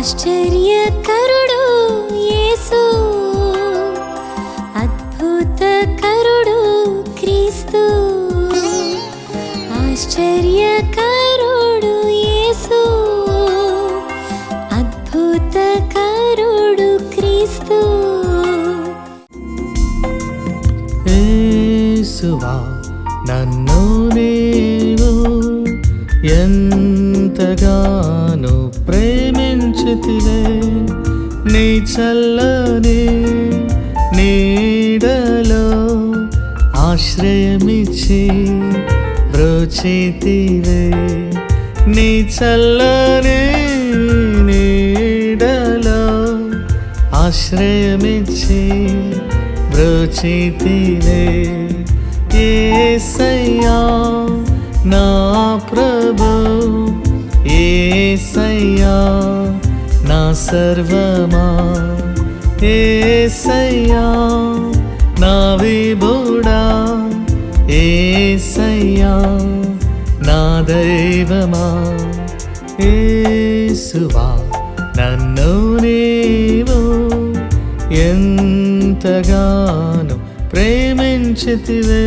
ఆశ్చర్యకరుడు యేసు, అద్భుతకరుడు క్రీస్తు. ఆశ్చర్యకరుడు యేసు, అద్భుతకరుడు క్రీస్తు. యేసువా నన్ను నీవు ఎంతగానో ప్రేమించితివే, నీ చల్లని నీడలో ఆశ్రయమిచ్చి బ్రోచితివే, నీ చల్లని నీడలో ఆశ్రయమిచ్చి బ్రోచితివే. యేసయ్యా నా ప్రభు, యేసయ్యా నా సర్వమా, యేసయ్యా నా విభుడా, యేసయ్యా నా దైవమా. యేసువా నన్ను నీవు ఎంతగానో ప్రేమించితివే.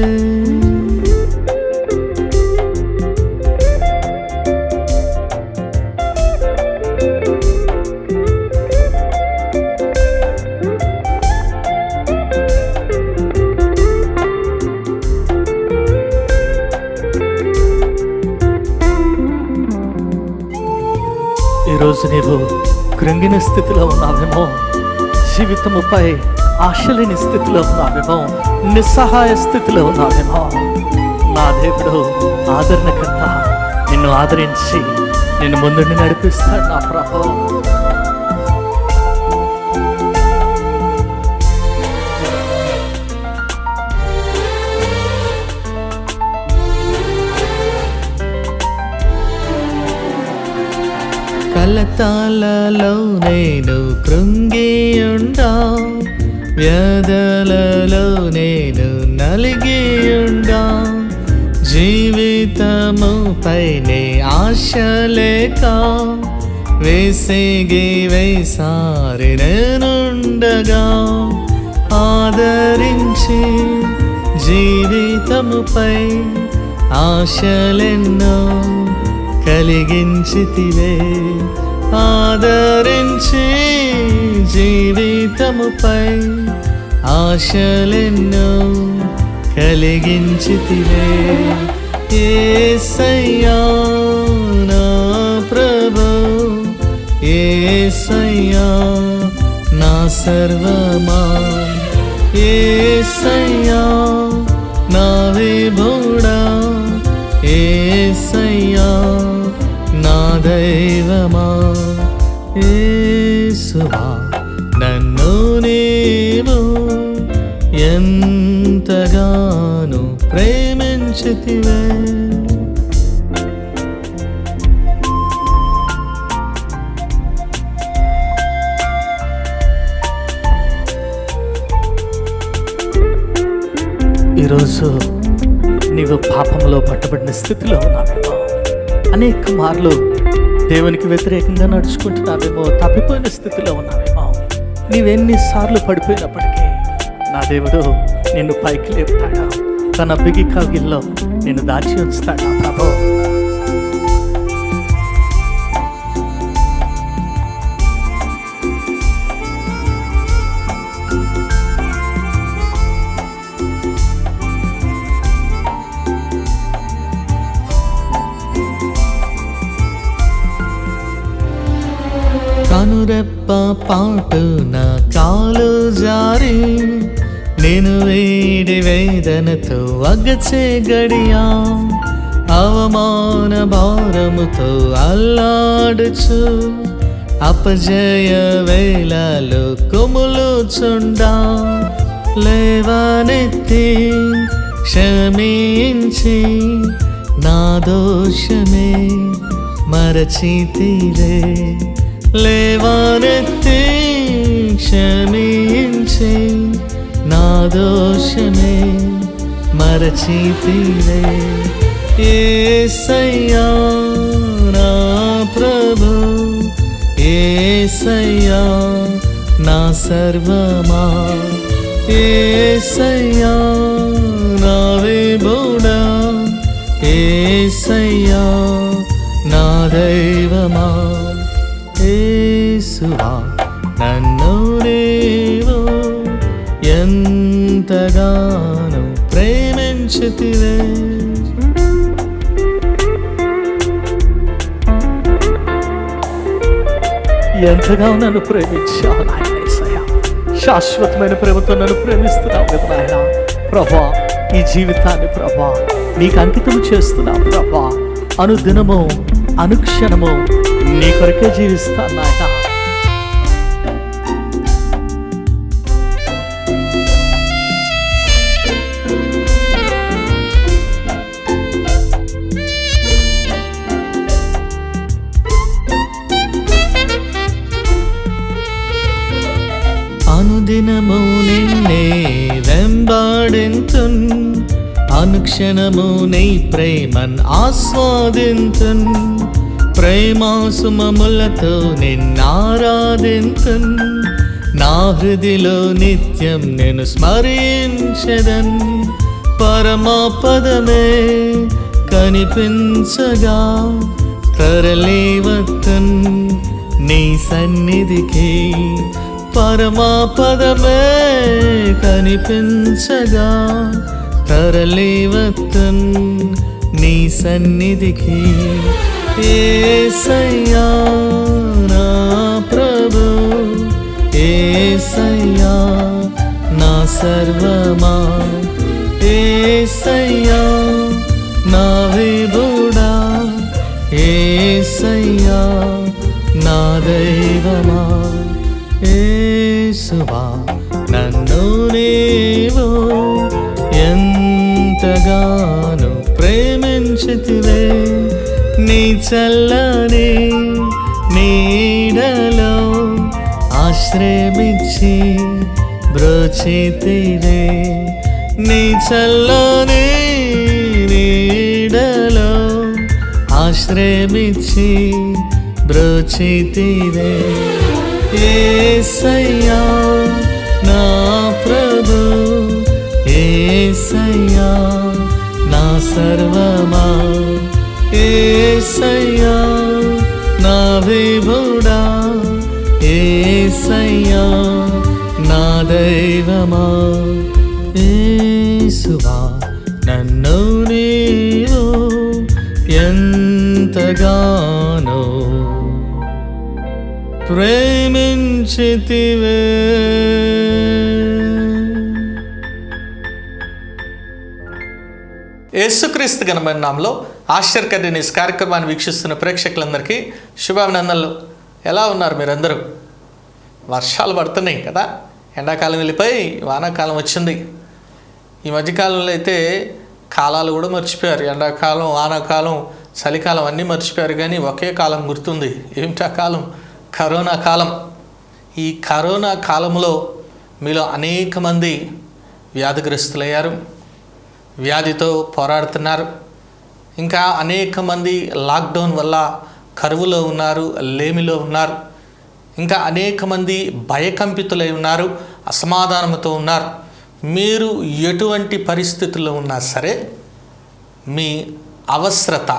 ఈరోజు నీవు కృంగిన స్థితిలో ఉన్నావేమో, జీవితముపై ఆశ లేని స్థితిలో ఉన్నావేమో, నిస్సహాయ స్థితిలో ఉన్నావేమో. నా దేవుడు ఆదరణకర్త, నిన్ను ఆదరించి నిన్ను ముందుండి నడిపిస్తాడు నా ప్రభు. కలతాలలో నేను కృంగియుండా, వ్యధలలో నేను నలిగియుండా, జీవితముపైనే ఆశ లేక వేసిగి వేసారి నేనుండగా, ఆదరించి జీవితముపై ఆశలెన్నో కలిగించితివే, ఆదరించి జీవితముపై ఆశలెన్నో కలిగించితివే. యేసయ్యా నా ప్రభు, యేసయ్యా నా సర్వమా, యేసయ్యా నా విభుడా, యేసయ్యా నా దైవమా. యేసువా నన్ను నీవు ఎంతగానో ప్రేమించితివే. ఈరోజు నీవు పాపంలో పట్టబడిన స్థితిలో ఉన్నావేమో, అనేక మార్లు దేవునికి వ్యతిరేకంగా నడుచుకుంటున్నావేమో, తప్పిపోయిన స్థితిలో ఉన్నావేమో. నీవెన్నిసార్లు పడిపోయినప్పటికీ నా దేవుడు నిన్ను పైకి లేపుతాడా, తన బిగి కౌగిల్లో నిన్ను దాచి ఉంచుతాడా ప్రభు. కనురెప్ప పాటున కాలు జారి నేను వేడి వేదనతో అగచే గడియా అవమాన భారముతో అల్లాడుచు అపజయ వేళలో కుములుచుండా లేవనెత్తి క్షమించి నా దోషమే మరచితిరే లేవనెత్తి క్షమించి నా దోషమే మరచితిరే యేసయ్యా నా ప్రభు యేసయ్యా నా సర్వమా యేసయ్యా నా విభుడా యేసయ్యా నా దైవమా యేసువా నన్ను నీవు ఎంతగానో ప్రేమించితివే ఎంతగా నన్ను ప్రేమించావు నాయన యేసయ్యా. శాశ్వతమైన ప్రేమతో నన్ను ప్రేమిస్తున్నావు కదా నాయన. ప్రభా ఈ జీవితాన్ని ప్రభా నీకు అంకితం చేస్తున్నావు ప్రభా. అనుదినము అనుక్షణము నీ కొరకే జీవిస్తాను నాయన. అనుదినము నిన్నే వెంబాడింతున్ అనుక్షణము నీ ప్రేమన్ ఆస్వాదింతున్ ప్రేమాసుమములతో నిన్నారాధింతున్ నా హృదిలో నిత్యం నేను స్మరించెదన్ పరమాపదమే కనిపించగా తరలివతున్ నీ సన్నిధికి పరమాపదమే కనిపించగా తరలివతున్ నీ సన్నిధికి యేసయ్యా నా ప్రభు యేసయ్యా నా సర్వమా యేసయ్యా నా విభుడా యేసయ్యా నా దైవమా యేసువా నన్ను నీవు ఎంతగానో ప్రేమించితివే నీ చల్లని నీడలో ఆశ్రయమిచ్చి బ్రోచితివే నీ చల్లని నీడలో ఆశ్రయమిచ్చి బ్రోచితివే యేసయ్యా నా ప్రభు యేసయ్యా నా సర్వమా యేసయ్యా నా విభుడా యేసయ్యా నా దైవమా యేసువా నన్ను నీవు ఎంతగానో ప్రేమించితివే. యేసుక్రీస్తు ఘనమైన నామములో ఆశ్చర్యకర న్యూస్ కార్యక్రమాన్ని వీక్షిస్తున్న ప్రేక్షకులందరికీ శుభాభినందనలు. ఎలా ఉన్నారు మీరందరూ? వర్షాలు పడుతున్నాయి కదా, ఎండాకాలం వెళ్ళిపోయి వానాకాలం వచ్చింది. ఈ మధ్యకాలంలో అయితే కాలాలు కూడా మర్చిపోయారు. ఎండాకాలం, వానాకాలం, చలికాలం అన్నీ మర్చిపోయారు. కానీ ఒకే కాలం గుర్తుంది. ఏమిటా కాలం? కరోనా కాలం. ఈ కరోనా కాలంలో మీలో అనేక మంది వ్యాధిగ్రస్తులయ్యారు, వ్యాధితో పోరాడుతున్నారు. ఇంకా అనేక మంది లాక్డౌన్ వల్ల కరువులో ఉన్నారు, లేమిలో ఉన్నారు. ఇంకా అనేక మంది భయకంపితులై ఉన్నారు, అసమాధానంతో ఉన్నారు. మీరు ఎటువంటి పరిస్థితుల్లో ఉన్నా సరే, మీ అవసరత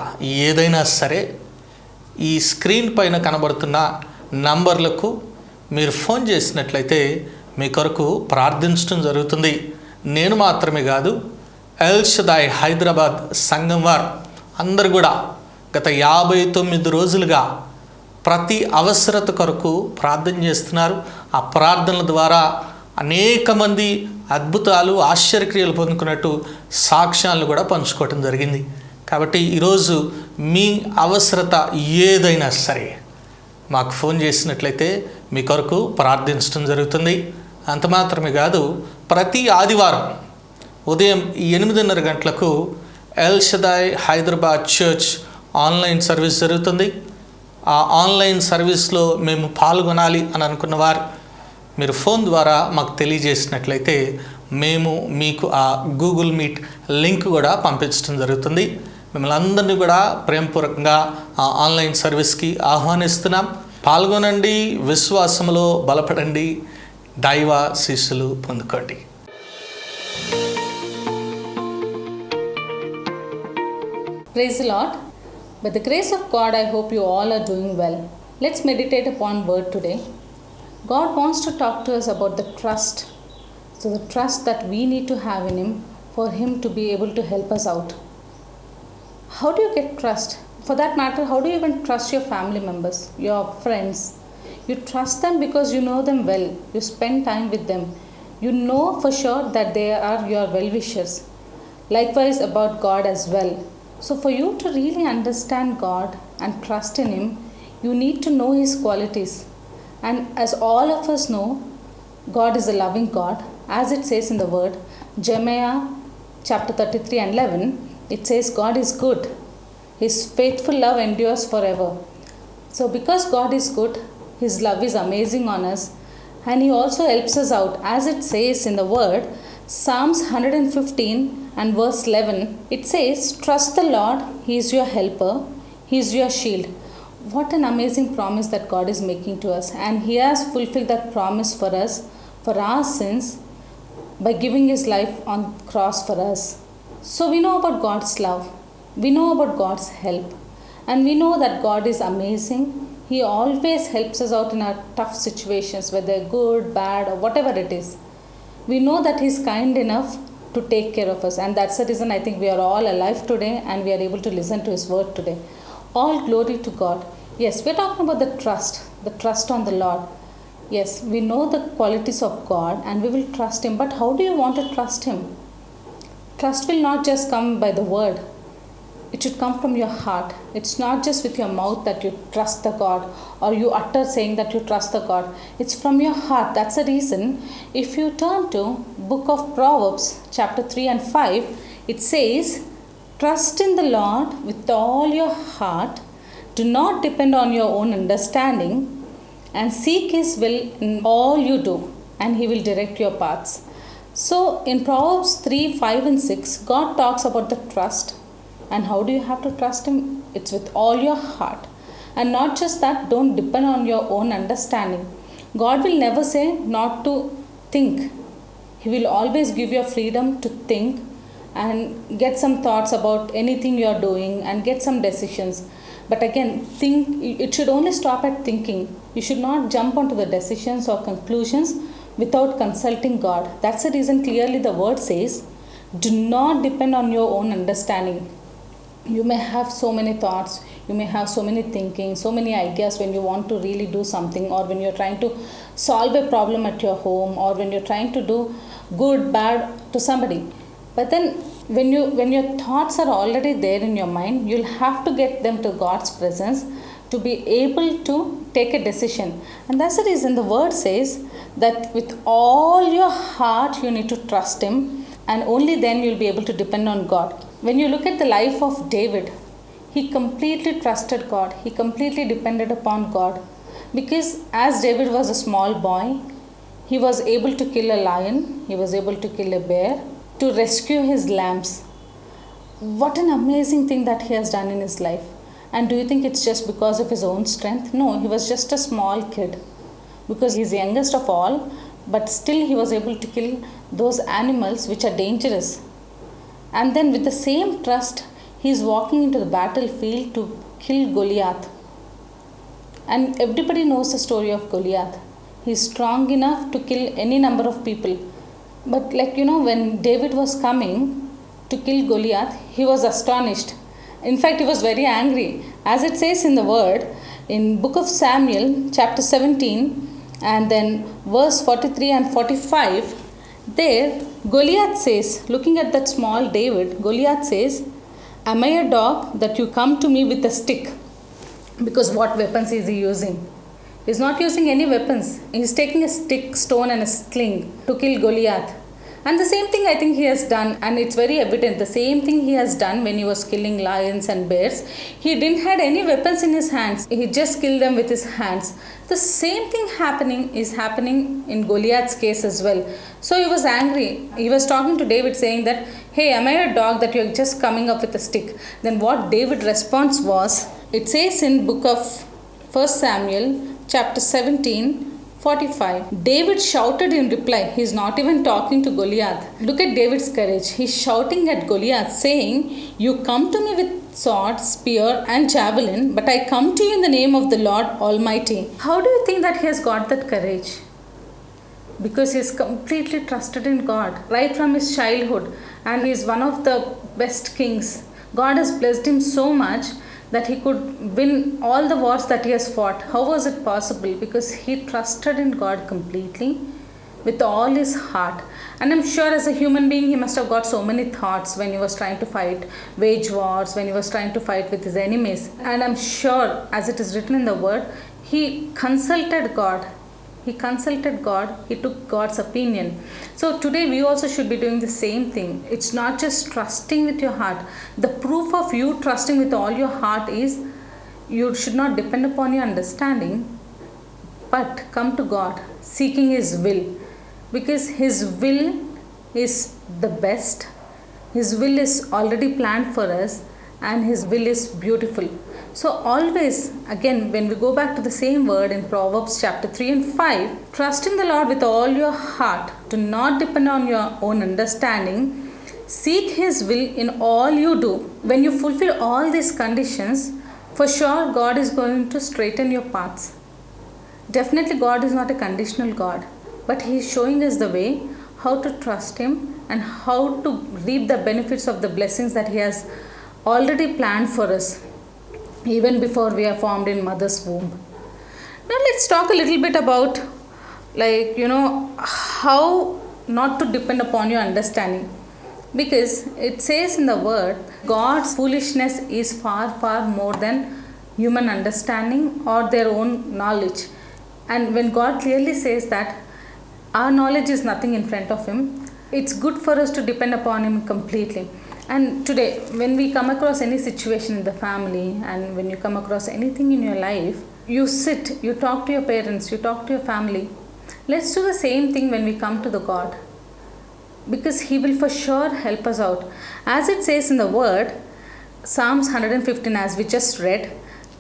ఏదైనా సరే ఈ స్క్రీన్ పైన కనబడుతున్న నంబర్లకు మీరు ఫోన్ చేసినట్లయితే మీ కొరకు ప్రార్థించడం జరుగుతుంది. నేను మాత్రమే కాదు, ఎల్ షదాయ్ హైదరాబాద్ సంఘం వారు అందరు కూడా గత 59 రోజులుగా ప్రతి అవసరత కొరకు ప్రార్థన చేస్తున్నారు. ఆ ప్రార్థనల ద్వారా అనేక మంది అద్భుతాలు ఆశ్చర్యక్రియలు పొందుకున్నట్టు సాక్ష్యాలను కూడా పంచుకోవటం జరిగింది. కాబట్టి ఈరోజు మీ అవసరత ఏదైనా సరే మాకు ఫోన్ చేసినట్లయితే మీ కొరకు ప్రార్థించడం జరుగుతుంది. అంత మాత్రమే కాదు, ప్రతి ఆదివారం ఉదయం 8:30 గంటలకు L షదాయ్ Hyderabad church online service జరుగుతుంది. ఆ ఆన్లైన్ సర్వీస్లో మేము పాల్గొనాలి అని అనుకున్నవారు మీరు ఫోన్ ద్వారా మాకు తెలియజేసినట్లయితే మేము మీకు ఆ గూగుల్ మీట్ లింక్ కూడా పంపించడం జరుగుతుంది. మిమ్మల్ని అందరినీ కూడా ప్రేమపూర్వకంగా ఆ ఆన్లైన్ సర్వీస్కి ఆహ్వానిస్తున్నాం. పాల్గొనండి, విశ్వాసంలో బలపడండి, దైవ శిష్యులు పొందుకోండి. Praise the Lord. By the grace of God, I hope you all are doing well. Let's meditate upon word today. God wants to talk to us about the trust. So the trust that we need to have in Him for Him to be able to help us out. How do you get trust? For that matter, how do you even trust your family members, your friends? You trust them because you know them well. You spend time with them. You know for sure that they are your well-wishers. Likewise about God as well. So for you to really understand God and trust in Him, you need to know His qualities. And as all of us know, God is a loving God. As it says in the word, Jeremiah chapter 33 and 11, it says God is good. His faithful love endures forever. So because God is good, His love is amazing on us, and He also helps us out. As it says in the word, Psalms 115 and verse 11, it says, trust the Lord, He is your helper, He is your shield. What an amazing promise that God is making to us. And He has fulfilled that promise for us, for our sins, by giving His life on the cross for us. So we know about God's love, we know about God's help, and we know that God is amazing. He always helps us out in our tough situations, whether good, bad, or whatever it is. We know that He is kind enough to take care of us, and that's the reason I think we are all alive today and we are able to listen to His word today. All glory to God. Yes, we're talking about the trust on the Lord. Yes, we know the qualities of God and we will trust Him, but how do you want to trust Him? Trust will not just come by the word. It should come from your heart. It's not just with your mouth that you trust the God or you utter saying that you trust the God. It's from your heart. That's the reason if you turn to book of Proverbs chapter 3 and 5, it says, trust in the Lord with all your heart. Do not depend on your own understanding, and seek His will in all you do, and He will direct your paths. So in Proverbs 3, 5 and 6, God talks about the trust. And how do you have to trust Him? It's with all your heart. And not just that, don't depend on your own understanding. God will never say not to think. He will always give you freedom to think and get some thoughts about anything you are doing and get some decisions. But again, it should only stop at thinking. You should not jump onto the decisions or conclusions without consulting God. That's the reason clearly the word says, do not depend on your own understanding. You may have so many thoughts, you may have so many thinking, so many ideas when you want to really do something, or when you're trying to solve a problem at your home, or when you're trying to do good, bad to somebody. But then when your thoughts are already there in your mind, you'll have to get them to God's presence to be able to take a decision. And that's the reason the word says that with all your heart you need to trust Him, and only then you'll be able to depend on God. When you look at the life of David, he completely trusted God. He completely depended upon God. Because as David was a small boy, he was able to kill a lion, he was able to kill a bear, to rescue his lambs. What an amazing thing that he has done in his life. And do you think it's just because of his own strength? No, he was just a small kid. Because he's the youngest of all, but still he was able to kill those animals which are dangerous. And then with the same trust, he is walking into the battlefield to kill Goliath. And everybody knows the story of Goliath. He is strong enough to kill any number of people. But when David was coming to kill Goliath, he was astonished. In fact, he was very angry. As it says in the word, in book of Samuel, chapter 17, And then verse 43 and 45, there Goliath says, looking at that small David, Goliath says, "Am I a dog that you come to me with a stick?" Because what weapons is he using? He's not using any weapons. He's taking a stick, stone, and a sling to kill Goliath. And the same thing I think he has done, and it's very evident. The same thing he has done when he was killing lions and bears. He didn't had any weapons in his hands. He just killed them with his hands. The same thing is happening in Goliath's case as well. So he was angry. He was talking to David saying that, "Hey, am I a dog that you're just coming up with a stick?" Then what David's response was, it says in book of 1 Samuel chapter 17:45. David shouted in reply. He's not even talking to Goliath. Look at David's courage. He's shouting at Goliath saying, "You come to me with sword, spear and javelin, but I come to you in the name of the Lord Almighty." How do you think that he has got that courage? Because he is completely trusted in God right from his childhood, and he is one of the best kings. God has blessed him so much that he could win all the wars that he has fought. How was it possible? Because he trusted in God completely with all his heart. And I'm sure as a human being he must have got so many thoughts when he was trying to wage wars, when he was trying to fight with his enemies. And I'm sure, as it is written in the word, he consulted God. He consulted God. He took God's opinion. So today we also should be doing the same thing. It's not just trusting with your heart. The proof of you trusting with all your heart is you should not depend upon your understanding, but come to God seeking His will, because His will is the best. His will is already planned for us, and His will is beautiful. So always, again, when we go back to the same word in Proverbs chapter 3 and 5, trust in the Lord with all your heart. Do not depend on your own understanding. Seek His will in all you do. When you fulfill all these conditions, for sure God is going to straighten your paths. Definitely God is not a conditional God, but He is showing us the way how to trust Him and how to reap the benefits of the blessings that He has already planned for us, even before we are formed in mother's womb. Now let's talk a little bit about, how not to depend upon your understanding. Because it says in the word, God's foolishness is far, far more than human understanding or their own knowledge. And when God clearly says that our knowledge is nothing in front of Him, it's good for us to depend upon Him completely. And today, when we come across any situation in the family, and when you come across anything in your life, you sit, you talk to your parents, you talk to your family. Let's do the same thing when we come to the God, because He will for sure help us out. As it says in the word, Psalms 115, as we just read,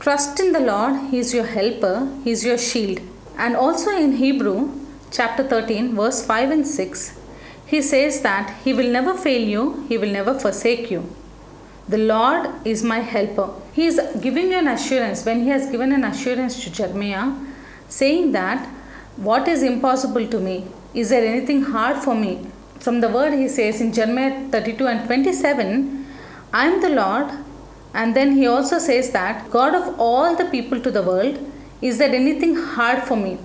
trust in the Lord, He is your helper, He is your shield. And also in Hebrew chapter 13 verse 5 and 6, He says that He will never fail you, He will never forsake you. The Lord is my helper. He is giving you an assurance. When He has given an assurance to Jeremiah, saying that, what is impossible to me? Is there anything hard for me? From the word He says in Jeremiah 32 and 27, I am the Lord. And then He also says that, God of all the people to the world, is there anything hard for me?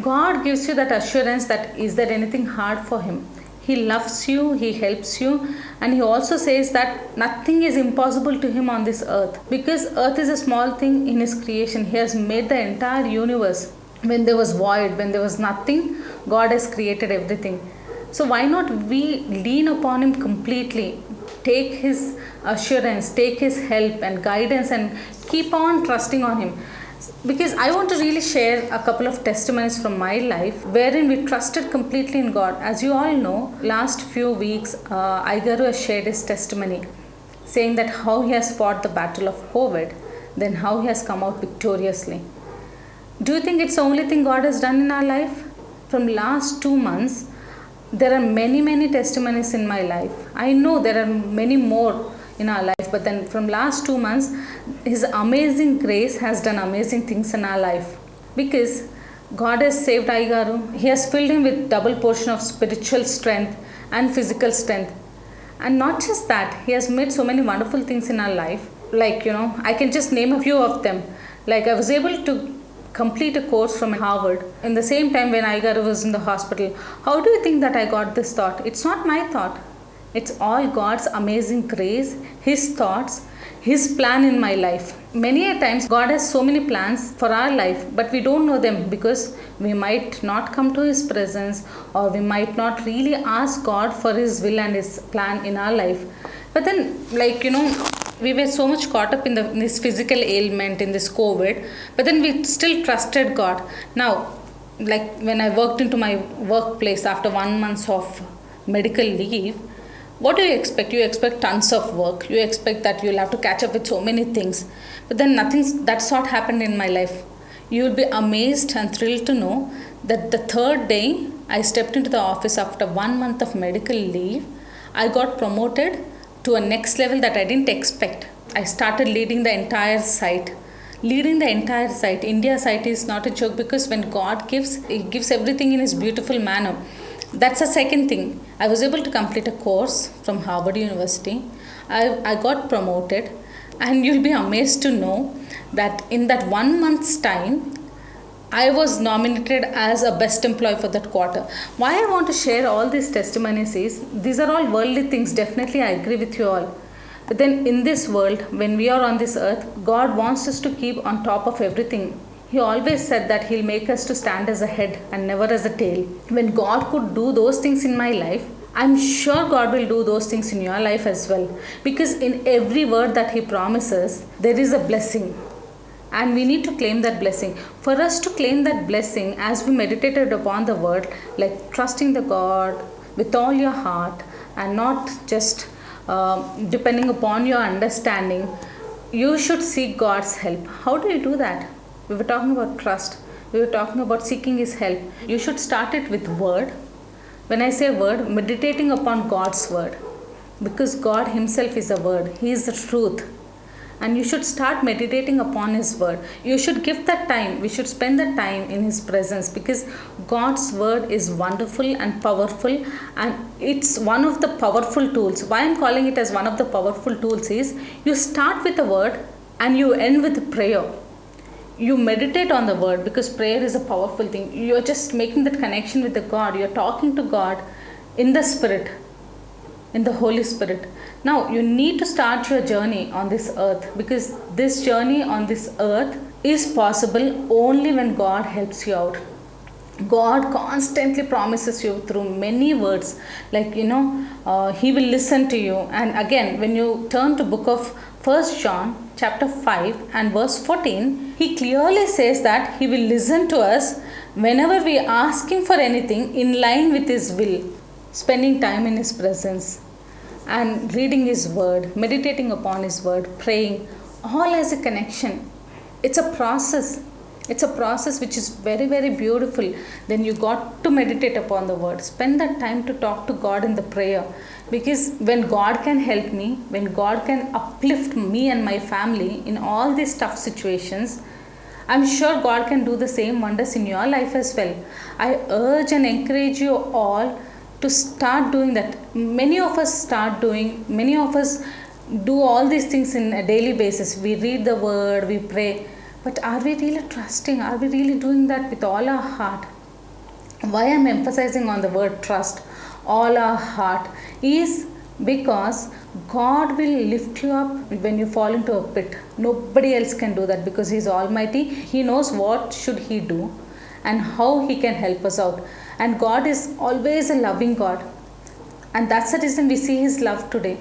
God gives you that assurance that is there anything hard for Him. He loves you, He helps you, and He also says that nothing is impossible to Him on this earth, because earth is a small thing in His creation. He has made the entire universe. When there was void, when there was nothing, God has created everything. So why not we lean upon Him completely, take His assurance, take His help and guidance, and keep on trusting on Him. Because I want to really share a couple of testimonies from my life wherein we trusted completely in God. As you all know, last few weeks, Aigaru has shared his testimony, saying that how he has fought the battle of COVID, then how he has come out victoriously. Do you think it's the only thing God has done in our life? From last 2 months, there are many, many testimonies in my life. I know there are many more in our life, but then from last 2 months, His amazing grace has done amazing things in our life. Because God has saved Aigaru, He has filled him with double portion of spiritual strength and physical strength. And not just that, He has made so many wonderful things in our life. I can just name a few of them. Like, I was able to complete a course from Harvard. In the same time when Aigaru was in the hospital, how do you think that I got this thought? It's not my thought. It's all God's amazing grace, His thoughts, His plan in my life. Many a times God has so many plans for our life, but we don't know them because we might not come to His presence, or we might not really ask God for His will and His plan in our life. But then, we were so much caught up in this physical ailment, in this COVID, but then we still trusted God. Now, like when I worked into my workplace after 1 month of medical leave, what do you expect? You expect tons of work. You expect that you'll have to catch up with so many things. But then nothing that sort happened in my life. You will be amazed and thrilled to know that the third day I stepped into the office after 1 month of medical leave, I got promoted to a next level that I didn't expect. I started leading the entire site. India site is not a joke, because when God gives, He gives everything in His beautiful manner. That's the second thing. I was able to complete a course from Harvard University. I got promoted, and you'll be amazed to know that in that 1 month's time, I was nominated as a best employee for that quarter. Why I want to share all these testimonies is, these are all worldly things. Definitely I agree with you all. But then in this world, when we are on this earth, God wants us to keep on top of everything. He always said that He'll make us to stand as a head and never as a tail. When God could do those things in my life, I'm sure God will do those things in your life as well. Because in every word that He promises, there is a blessing. And we need to claim that blessing. For us to claim that blessing, as we meditated upon the word, like trusting the God with all your heart and not just depending upon your understanding, you should seek God's help. How do you do that? We were talking about trust. We were talking about seeking His help. You should start it with word. When I say word, meditating upon God's word. Because God Himself is a word. He is the truth. And you should start meditating upon His word. You should give that time. We should spend that time in His presence, because God's word is wonderful and powerful, and it's one of the powerful tools. Why I'm calling it as one of the powerful tools is, you start with the word and you end with prayer. You meditate on the word, because prayer is a powerful thing. You're just making that connection with the God. You're talking to God in the Spirit, in the Holy Spirit. Now, you need to start your journey on this earth, because this journey on this earth is possible only when God helps you out. God constantly promises you through many words, like, He will listen to you. And again, when you turn to book of 1 John chapter 5 and verse 14, He clearly says that He will listen to us whenever we ask Him for anything in line with His will. Spending time in His presence and reading His word, meditating upon His word, praying, all as a connection. It's a process. It's a process which is very, very beautiful. Then you got to meditate upon the word. Spend that time to talk to God in the prayer. Because when God can help me, when God can uplift me and my family in all these tough situations, I'm sure God can do the same wonders in your life as well. I urge and encourage you all to start doing that. Many of us do all these things in a daily basis. We read the word, we pray. But are we really trusting? Are we really doing that with all our heart? Why I'm emphasizing on the word trust, all our heart, is because God will lift you up when you fall into a pit. Nobody else can do that, because He's Almighty. He knows what should He do and how He can help us out. And God is always a loving God. And that's the reason we see His love today.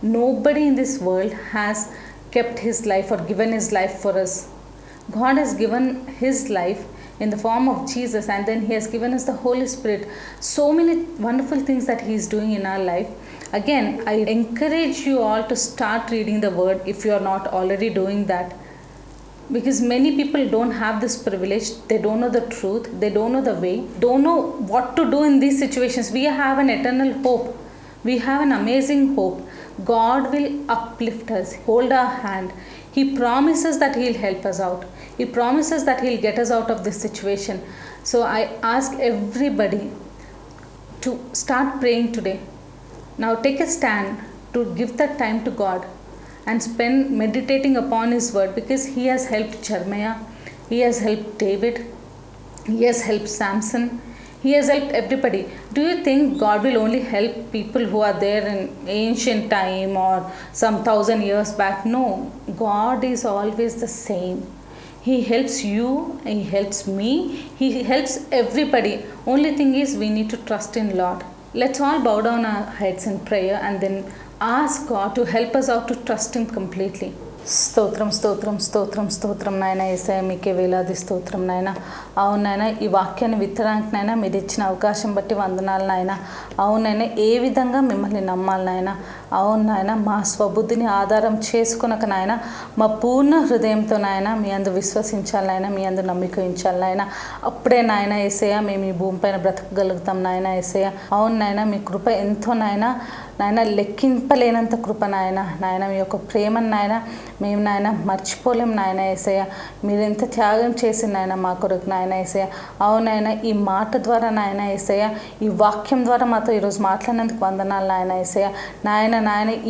Nobody in this world has kept His life or given His life for us. God has given His life in the form of Jesus, and then He has given us the Holy Spirit. So many wonderful things that He is doing in our life. Again, I encourage you all to start reading the word if you are not already doing that. Because many people don't have this privilege. They don't know the truth. They don't know the way. Don't know what to do in these situations. We have an eternal hope. We have an amazing hope. God will uplift us, hold our hand. He promises that He'll help us out. He promises that He'll get us out of this situation. So I ask everybody to start praying today. Now take a stand to give that time to God and spend meditating upon His word, because He has helped Jeremiah. He has helped David. He has helped Samson. He has helped everybody. Do you think God will only help people who are there in ancient time or some 1,000 years back? No, God is always the same. He helps you, He helps me, He helps everybody. Only thing is we need to trust in Lord. Let's all bow down our heads in prayer and then ask God to help us out to trust Him completely. స్తోత్రం స్తోత్రం స్తోత్రం స్తోత్రం నాయన యేసయ్య, మీకే వేలాది స్తోత్రం నాయన. అవును నాయన, ఈ వాక్యాన్ని విత్తడానికి నాయన మీరు ఇచ్చిన అవకాశం బట్టి వందనాలు నాయన. అవును నాయన, ఏ విధంగా మిమ్మల్ని నమ్మాలి నాయన. అవును నాయన, మా స్వబుద్ధిని ఆధారం చేసుకునక నాయన మా పూర్ణ హృదయంతో నాయన మీ అందు విశ్వసించాలి నాయన, మీ అందు నమ్మిక ఉంచాలి నాయన. అప్పుడే నాయన యేసయ్య మేము ఈ భూమిపైన బ్రతకగలుగుతాం నాయన యేసయ్య. అవును నాయన, మీ కృప ఎంతో నాయన నాయన లెక్కింపలేనంత కృప నాయన. నాయన మీ యొక్క ప్రేమను నాయన మేము నాయన మర్చిపోలేం నాయన యేసయ్య. మీరు ఎంత త్యాగం చేసి నాయన మా కొరకు నాయన యేసయ్య. అవునాయన, ఈ మాట ద్వారా నాయన యేసయ్య, ఈ వాక్యం ద్వారా మాతో ఈరోజు మాట్లాడినందుకు వందనాలు నాయన యేసయ్య. నాయన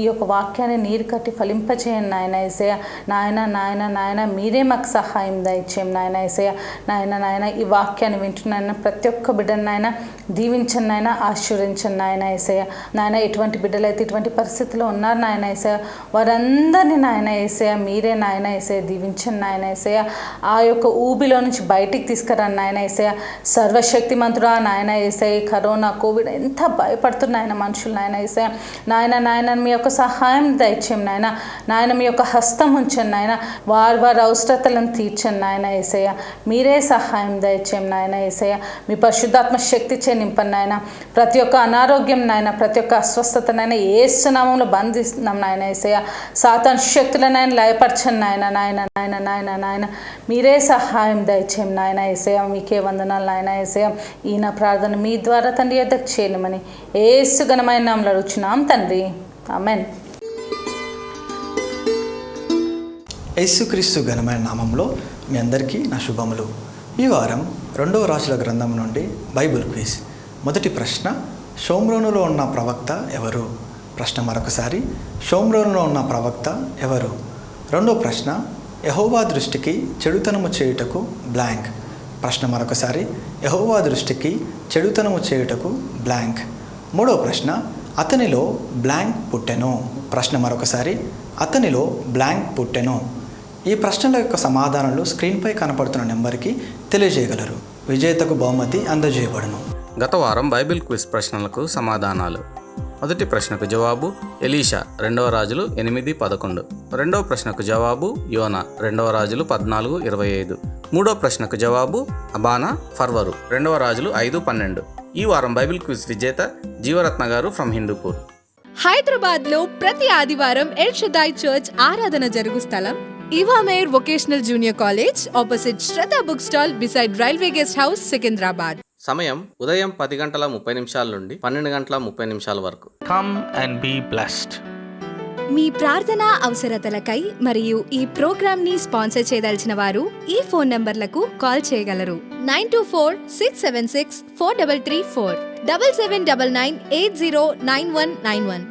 ఈ యొక్క వాక్యాన్ని నీరు కట్టి ఫలింపచేయండి నాయన యేసయ్య. నాయన మీరే మాకు సహాయం దయచేయం నాయన యేసయ్య. నాయన ఈ వాక్యాన్ని వింటున్నాయన ప్రతి ఒక్క బిడ్డను నాయన దీవించండి నాయన, ఆశీర్వదించండి నాయన యేసయ్య. నాయన ఎటువంటి బిడ్డలైతే ఇటువంటి పరిస్థితిలో ఉన్నారు నాయన యేసయ్య, వారందరినీ నాయన యేసయ్య మీరే నాయన యేసయ్య దీవించండి నాయన యేసయ్య. ఆ యొక్క ఊబిలో నుంచి బయటికి తీసుకురండి నాయన యేసయ్య. సర్వశక్తిమంతుడా నాయన యేసయ్య, కరోనా కోవిడ్ ఎంత భయపడుతున్నాయన మనుషులు నాయన యేసయ్య. నాయన మీ యొక్క సహాయం దయచేయం నాయన మీ యొక్క హస్తం ఉంచండి నాయన, వారి అవసరతలను తీర్చండి నాయన యేసయ్య. మీరే సహాయం దయచేయం నాయన యేసయ్య. మీ పరిశుద్ధాత్మ శక్తి చే నింపండి నాయన. ప్రతి ఒక్క అనారోగ్యం నాయన, ప్రతి ఒక్క అస్వస్థతనైనా యేసు నామములో బంధిస్తున్నాం నాయన యేసయ్య. సాతాను శక్తులనైనా లయపరచండి నాయన. మీరే సహాయం దయచేయం నాయన యేసయ్య. మీకే వందనాలు నాయన యేసయ్య. ఈ నా ప్రార్థన మీ ద్వారా తండ్రి యొద్దకు చేయమని యేసు ఘనమైన నామములో అడుగుచున్నాం తండ్రి, ఆమేన్. యేసుక్రీస్తు ఘనమైన నామంలో మీ అందరికీ నా శుభములు. ఈ వారం 2వ రాజుల గ్రంథం నుండి బైబిల్ క్విజ్. మొదటి ప్రశ్న, షోమ్రోనులో ఉన్న ప్రవక్త ఎవరు? ప్రశ్న మరొకసారి, షోమ్రోనులో ఉన్న ప్రవక్త ఎవరు? రెండో ప్రశ్న, యెహోవా దృష్టికి చెడుతనము చేయుటకు బ్లాంక్. ప్రశ్న మరొకసారి, యెహోవా దృష్టికి చెడుతనము చేయుటకు బ్లాంక్. మూడో ప్రశ్న, అతనిలో బ్లాంక్ పుట్టెను. ప్రశ్న మరొకసారి, అతనిలో బ్లాంక్ పుట్టెను. ఈ ప్రశ్నల యొక్క సమాధానాలు స్క్రీన్పై కనపడుతున్న నెంబర్కి తెలియజేయగలరు. విజేతకు బహుమతి అందజేయబడును. గత వారం బైబిల్ క్విజ్ ప్రశ్నలకు సమాధానాలు. మొదటి ప్రశ్నకు జవాబు ఎలీషా, 2వ రాజులు 8:11. రెండవ ప్రశ్నకు జవాబు యోనా, 2వ రాజులు 14:25. మూడో ప్రశ్నకు జవాబు అబానా, ఫర్వరు, 2వ రాజులు 5:12. ఈ వారం బైబిల్ క్విజ్ విజేత జీవరత్న గారు ఫ్రమ్ హిందూపూర్. హైదరాబాద్లో ప్రతి ఆదివారం ఎల్ షదాయ్ చర్చ్ ఆరాధన జరుగు స్థలం ఇవామేర్ vocational junior college opposite Shraddha book stall beside railway guest house, Secunderabad. సమయం ఉదయం 10:30 నుండి 12:30 వరకు. Come and be blessed. మీ ప్రార్థనా అవసరతలకై మరియు ఈ ప్రోగ్రామ్ ని స్పాన్సర్ చేయదలిచిన వారు ఈ ఫోన్ నంబర్లకు కాల్ చేయగలరు. 924-676-4334 7799809191.